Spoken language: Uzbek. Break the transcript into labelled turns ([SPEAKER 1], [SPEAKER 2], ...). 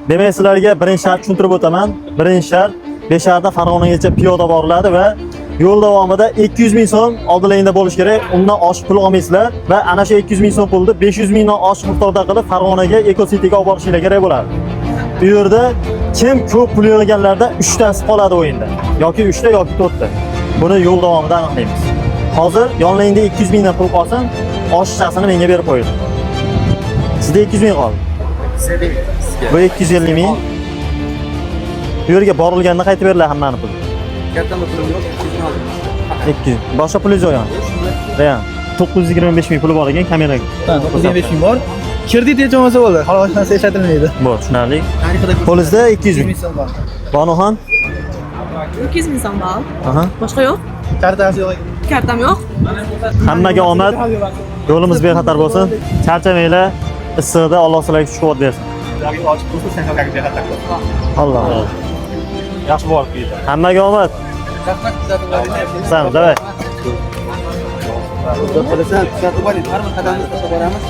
[SPEAKER 1] Demak, sizlarga birinchi shart tushuntirib o'taman. Birinchi shart Besharda Farg'onagacha piyoda boriladi va yo'l davomida 200 ming so'm oldingizda bo'lishi kerak. Undan oshiq pul olmaysizlar va ana shu 200 ming so'm pulni 500 mingdan oshiq miqdorda qilib Farg'onaga Ecocity'ga olib borishinglar kerak bo'ladi. Bu yerda kim ko'p pul yig'ganlarda 3 tasi qoladi o'yinda. Yoki 3 ta yoki 4 ta. Buni yo'l davomida aniqlaymiz. Hozir yonlaringda 200 mingdan pul qolsin, oshiqchasini menga berib qo'ying. Sizda 200 ming qoldi. Bu 250 ming. Bu yerga borilganda qaytib beriladi hammani puli.
[SPEAKER 2] Katta pulim yo'q,
[SPEAKER 1] 200. Boshqa pulingiz yo'q yani. Real. 925 ming puli bor ekan kameraga.
[SPEAKER 3] 925 ming bor. Kredit necha bo'lsa bo'ldi. Hali hech narsa ishlatilmaydi.
[SPEAKER 1] Bor, tushunarli. Qo'lingizda 200 ming. Banuxon?
[SPEAKER 4] 200 ming so'm bor.
[SPEAKER 1] Aha.
[SPEAKER 4] Boshqa yo'q.
[SPEAKER 3] Kartasi yo'q.
[SPEAKER 4] Kartam yo'q.
[SPEAKER 1] Hammaga omad. Yo'limiz bexatar bo'lsin. Charchamanglar. Issiqda Alloh sizlarga kuch-quvvat bersin. Alloh. Yaxshi borib keldi. Hammaga omad. Sam, davay.
[SPEAKER 2] Xudo xohlasa, kuzatib oling. Har bir qadamimizda boramiz.